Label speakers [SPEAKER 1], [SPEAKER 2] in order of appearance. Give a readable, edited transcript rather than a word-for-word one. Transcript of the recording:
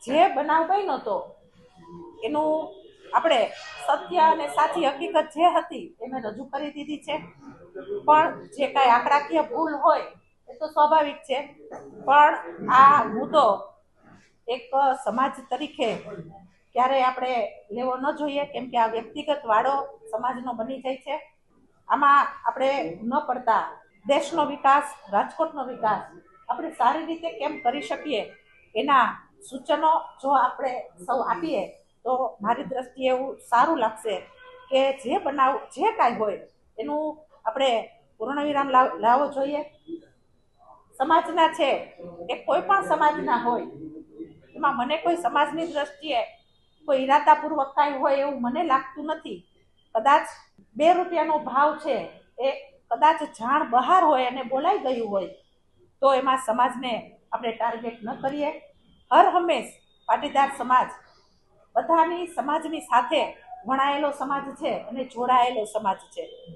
[SPEAKER 1] જે બનાવ બન્યો હતો એનું આપણે સત્ય અને સાચી હકીકત જે હતી એને રજૂ કરી દીધી છે. પણ જે કાંઈ આંકડાકીય ભૂલ હોય એ તો સ્વાભાવિક છે, પણ આ મુદ્દો એક સમાજ તરીકે ક્યારેય આપણે લેવો ન જોઈએ, કેમ કે આ વ્યક્તિગત વાડો સમાજનો બની જાય છે. આમાં આપણે ન પડતા દેશનો વિકાસ, રાજકોટનો વિકાસ આપણે સારી રીતે કેમ કરી શકીએ એના સૂચનો જો આપણે સૌ આપીએ તો મારી દ્રષ્ટિએ એવું સારું લાગશે કે જે બનાવ જે કાંઈ હોય એનું આપણે પૂર્ણવિરામ લાવવો જોઈએ. સમાજના છે એ કોઈ પણ સમાજના હોય, એમાં મને કોઈ સમાજની દ્રષ્ટિએ કોઈ ઈરાદાપૂર્વક કાંઈ હોય એવું મને લાગતું નથી. કદાચ 2 રૂપિયાનો ભાવ છે એ કદાચ જાણ બહાર હોય અને બોલાઈ ગયું હોય તો એમાં સમાજને આપણે ટાર્ગેટ ન કરીએ. હર હંમેશ પાટીદાર સમાજ બધાની સમાજની સાથે વણાયેલો સમાજ છે અને જોડાયેલો સમાજ છે.